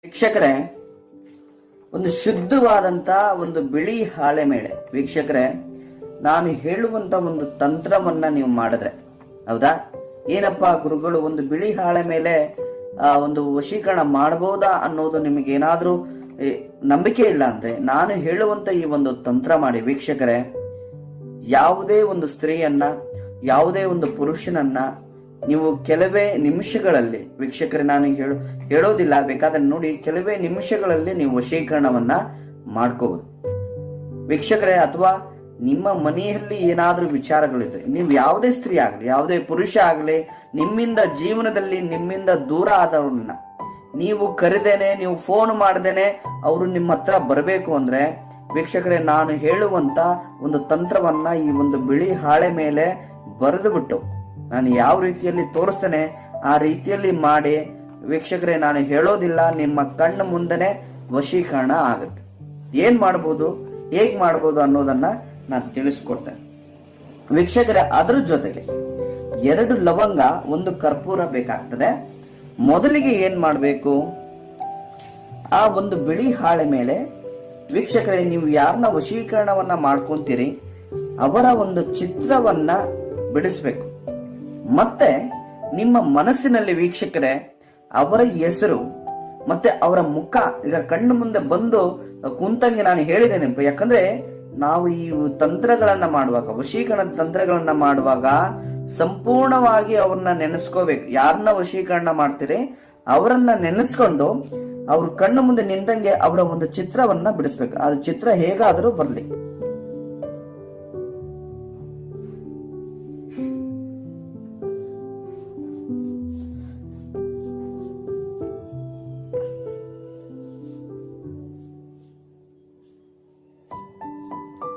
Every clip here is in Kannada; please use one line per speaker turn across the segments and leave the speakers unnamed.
ವೀಕ್ಷಕರೇ, ಒಂದು ಶುದ್ಧವಾದಂತ ಒಂದು ಬಿಳಿ ಹಾಳೆ ಮೇಲೆ ವೀಕ್ಷಕರೇ ನಾನು ಹೇಳುವಂತ ಒಂದು ತಂತ್ರವನ್ನ ನೀವು ಮಾಡಿದ್ರೆ, ಹೌದಾ? ಏನಪ್ಪಾ ಗುರುಗಳು, ಒಂದು ಬಿಳಿ ಹಾಳೆ ಮೇಲೆ ಒಂದು ವಶೀಕರಣ ಮಾಡಬಹುದಾ ಅನ್ನೋದು ನಿಮಗೆ ಏನಾದ್ರೂ ನಂಬಿಕೆ ಇಲ್ಲ ಅಂದ್ರೆ ನಾನು ಹೇಳುವಂತ ಈ ಒಂದು ತಂತ್ರ ಮಾಡಿ ವೀಕ್ಷಕರೇ, ಯಾವುದೇ ಒಂದು ಸ್ತ್ರೀಯನ್ನ, ಯಾವುದೇ ಒಂದು ಪುರುಷನನ್ನ ನೀವು ಕೆಲವೇ ನಿಮಿಷಗಳಲ್ಲಿ ವೀಕ್ಷಕರೇ, ನಾನು ಹೇಳೋದಿಲ್ಲ, ಬೇಕಾದ್ರೆ ನೋಡಿ, ಕೆಲವೇ ನಿಮಿಷಗಳಲ್ಲಿ ನೀವು ವಶೀಕರಣವನ್ನ ಮಾಡ್ಕೋಬಹುದು ವೀಕ್ಷಕರೇ. ಅಥವಾ ನಿಮ್ಮ ಮನೆಯಲ್ಲಿ ಏನಾದ್ರೂ ವಿಚಾರಗಳಿದ್ರೆ, ನೀವು ಯಾವುದೇ ಸ್ತ್ರೀ ಆಗ್ಲಿ, ಯಾವುದೇ ಪುರುಷ ಆಗ್ಲಿ, ನಿಮ್ಮಿಂದ ಜೀವನದಲ್ಲಿ ನಿಮ್ಮಿಂದ ದೂರ ಆದವ್ರನ್ನ ನೀವು ಕರೆದೇನೆ, ನೀವು ಫೋನ್ ಮಾಡದೇನೆ ಅವರು ನಿಮ್ಮ ಹತ್ರ ಬರಬೇಕು ಅಂದ್ರೆ ವೀಕ್ಷಕರೇ, ನಾನು ಹೇಳುವಂತ ಒಂದು ತಂತ್ರವನ್ನ ಈ ಒಂದು ಬಿಳಿ ಹಾಳೆ ಮೇಲೆ ಬರೆದು ಬಿಟ್ಟು ನಾನು ಯಾವ ರೀತಿಯಲ್ಲಿ ತೋರಿಸ್ತೇನೆ ಆ ರೀತಿಯಲ್ಲಿ ಮಾಡಿ ವೀಕ್ಷಕರೇ, ನಾನು ಹೇಳೋದಿಲ್ಲ, ನಿಮ್ಮ ಕಣ್ಣ ಮುಂದೆನೆ ವಶೀಕರಣ ಆಗುತ್ತೆ. ಏನ್ ಮಾಡಬಹುದು, ಹೇಗ್ ಮಾಡಬಹುದು ಅನ್ನೋದನ್ನ ನಾನು ತಿಳಿಸ್ಕೊಡ್ತೇನೆ ವೀಕ್ಷಕರೇ. ಅದರ ಜೊತೆಗೆ 2 ಲವಂಗ, 1 ಕರ್ಪೂರ ಬೇಕಾಗ್ತದೆ. ಮೊದಲಿಗೆ ಏನ್ ಮಾಡಬೇಕು, ಆ ಒಂದು ಬಿಳಿ ಹಾಳೆ ಮೇಲೆ ವೀಕ್ಷಕರೇ ನೀವು ಯಾರನ್ನ ವಶೀಕರಣವನ್ನ ಮಾಡ್ಕೊಂತೀರಿ ಅವರ ಒಂದು ಚಿತ್ರವನ್ನ ಬಿಡಿಸ್ಬೇಕು. ಮತ್ತೆ ನಿಮ್ಮ ಮನಸ್ಸಿನಲ್ಲಿ ವೀಕ್ಷಕರೇ ಅವರ ಹೆಸರು ಮತ್ತೆ ಅವರ ಮುಖ ಈಗ ಕಣ್ಣು ಮುಂದೆ ಬಂದು ಕುಂತಂಗೆ ನಾನು ಹೇಳಿದ್ದೇನೆ. ಯಾಕಂದ್ರೆ ನಾವು ಈ ತಂತ್ರಗಳನ್ನ ಮಾಡುವಾಗ, ವಶೀಕರಣ ತಂತ್ರಗಳನ್ನ ಮಾಡುವಾಗ ಸಂಪೂರ್ಣವಾಗಿ ಅವ್ರನ್ನ ನೆನೆಸ್ಕೋಬೇಕು. ಯಾರನ್ನ ವಶೀಕರಣ ಮಾಡ್ತೀರಿ ಅವರನ್ನ ನೆನೆಸ್ಕೊಂಡು ಅವ್ರ ಕಣ್ಣು ಮುಂದೆ ನಿಂತಂಗೆ ಅವರ ಒಂದು ಚಿತ್ರವನ್ನ ಬಿಡಿಸ್ಬೇಕು. ಅದು ಚಿತ್ರ ಹೇಗಾದರೂ ಬರ್ಲಿ.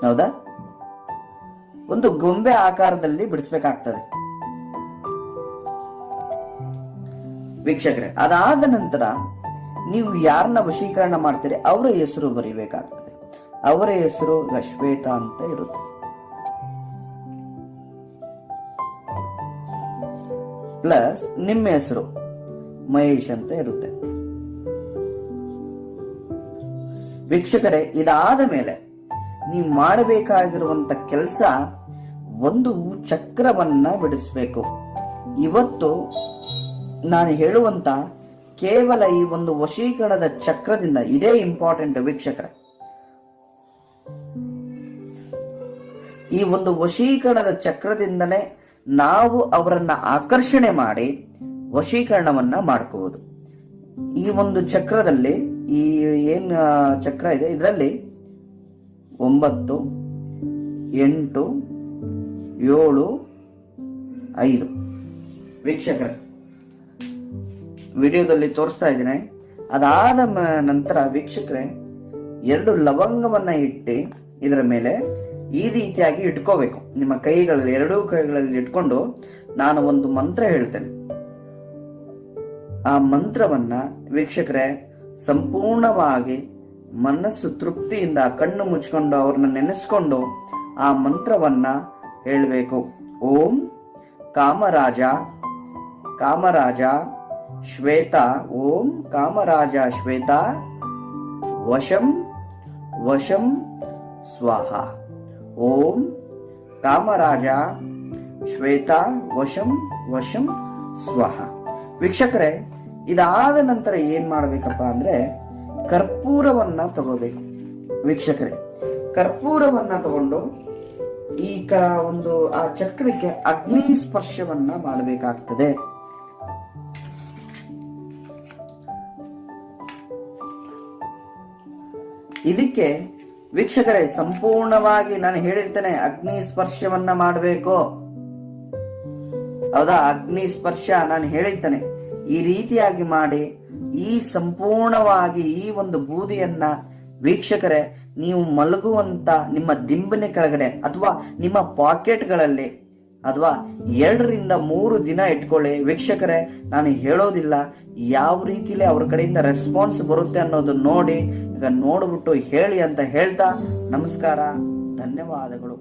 ಹೌದಾ? ಒಂದು ಗೊಂಬೆ ಆಕಾರದಲ್ಲಿ ಬಿಡಿಸ್ಬೇಕಾಗ್ತದೆ ವೀಕ್ಷಕರೇ. ಅದಾದ ನಂತರ ನೀವು ಯಾರನ್ನ ವಶೀಕರಣ ಮಾಡ್ತೀರಿ ಅವರ ಹೆಸರು ಬರೀಬೇಕಾಗ್ತದೆ. ಅವರ ಹೆಸರು ಶ್ವೇತಾ ಅಂತ ಇರುತ್ತೆ. ಪ್ಲಸ್ ನಿಮ್ಮ ಹೆಸರು ಮಹೇಶ್ ಅಂತ ಇರುತ್ತೆ ವೀಕ್ಷಕರೇ. ಇದಾದ ಮೇಲೆ ನೀವು ಮಾಡಬೇಕಾಗಿರುವಂತ ಕೆಲಸ, ಒಂದು ಚಕ್ರವನ್ನ ಬಿಡಿಸ್ಬೇಕು. ಇವತ್ತು ನಾನು ಹೇಳುವಂತ ಕೇವಲ ಈ ಒಂದು ವಶೀಕರಣದ ಚಕ್ರದಿಂದ, ಇದೇ ಇಂಪಾರ್ಟೆಂಟ್ ವೀಕ್ಷಕರೇ. ಈ ಒಂದು ವಶೀಕರಣದ ಚಕ್ರದಿಂದಲೇ ನಾವು ಅವರನ್ನ ಆಕರ್ಷಣೆ ಮಾಡಿ ವಶೀಕರಣವನ್ನ ಮಾಡ್ಕೋಬಹುದು. ಈ ಒಂದು ಚಕ್ರದಲ್ಲಿ, ಈ ಏನ್ ಚಕ್ರ ಇದೆ ಇದರಲ್ಲಿ 9, 8, 7, 5 ವೀಕ್ಷಕರೇ ವಿಡಿಯೋದಲ್ಲಿ ತೋರಿಸ್ತಾ ಇದ್ದೀನಿ. ಅದಾದ ನಂತರ ವೀಕ್ಷಕರೇ 2 ಲವಂಗವನ್ನ ಇಟ್ಟು ಇದರ ಮೇಲೆ ಈ ರೀತಿಯಾಗಿ ಇಟ್ಕೋಬೇಕು. ನಿಮ್ಮ ಕೈಗಳಲ್ಲಿ, 2 ಕೈಗಳಲ್ಲಿ ಇಟ್ಕೊಂಡು ನಾನು ಒಂದು ಮಂತ್ರ ಹೇಳ್ತೇನೆ. ಆ ಮಂತ್ರವನ್ನ ವೀಕ್ಷಕರೇ ಸಂಪೂರ್ಣವಾಗಿ ಮನಸ್ಸು ತೃಪ್ತಿಯಿಂದ ಕಣ್ಣು ಮುಚ್ಕೊಂಡು ಅವ್ರನ್ನ ನೆನೆಸ್ಕೊಂಡು ಆ ಮಂತ್ರವನ್ನ ಹೇಳಬೇಕು. ಓಂ ಕಾಮರಾಜ ಕಾಮರಾಜ ಶ್ವೇತಾ, ಓಂ ಕಾಮರಾಜ ಶ್ವೇತಾ ವಶಂ ವಶಂ ಸ್ವಾಹ. ಓಂ ಕಾಮರಾಜ ಶ್ವೇತಾ ವಶಂ ವಶಂ ಸ್ವಾಹ. ವೀಕ್ಷಕರೇ, ಇದಾದ ನಂತರ ಏನ್ ಮಾಡ್ಬೇಕಪ್ಪ ಅಂದ್ರೆ ಕರ್ಪೂರವನ್ನ ತಗೋಬೇಕು ವೀಕ್ಷಕರೇ. ಕರ್ಪೂರವನ್ನ ತಗೊಂಡು ಈ ಒಂದು ಆ ಚಕ್ರಕ್ಕೆ ಅಗ್ನಿ ಸ್ಪರ್ಶವನ್ನ ಮಾಡಬೇಕಾಗ್ತದೆ. ಇದಕ್ಕೆ ವೀಕ್ಷಕರೇ ಸಂಪೂರ್ಣವಾಗಿ ನಾನು ಹೇಳಿರ್ತೇನೆ, ಅಗ್ನಿ ಸ್ಪರ್ಶವನ್ನ ಮಾಡಬೇಕು. ಹೌದಾ? ಅಗ್ನಿ ಸ್ಪರ್ಶ ನಾನು ಹೇಳಿರ್ತೇನೆ. ಈ ರೀತಿಯಾಗಿ ಮಾಡಿ ಈ ಸಂಪೂರ್ಣವಾಗಿ ಈ ಒಂದು ಬೂದಿಯನ್ನ ವೀಕ್ಷಕರೇ ನೀವು ಮಲಗುವಂತ ನಿಮ್ಮ ದಿಂಬಿನ ಕೆಳಗಡೆ ಅಥವಾ ನಿಮ್ಮ ಪಾಕೆಟ್ಗಳಲ್ಲಿ ಅಥವಾ 2 ರಿಂದ 3 ದಿನ ಇಟ್ಕೊಳ್ಳಿ ವೀಕ್ಷಕರೇ. ನಾನು ಹೇಳೋದಿಲ್ಲ, ಯಾವ ರೀತಿಲಿ ಅವ್ರ ಕಡೆಯಿಂದ ರೆಸ್ಪಾನ್ಸ್ ಬರುತ್ತೆ ಅನ್ನೋದು ನೋಡಿ, ಈಗ ನೋಡ್ಬಿಟ್ಟು ಹೇಳಿ ಅಂತ ಹೇಳ್ತಾ ನಮಸ್ಕಾರ, ಧನ್ಯವಾದಗಳು.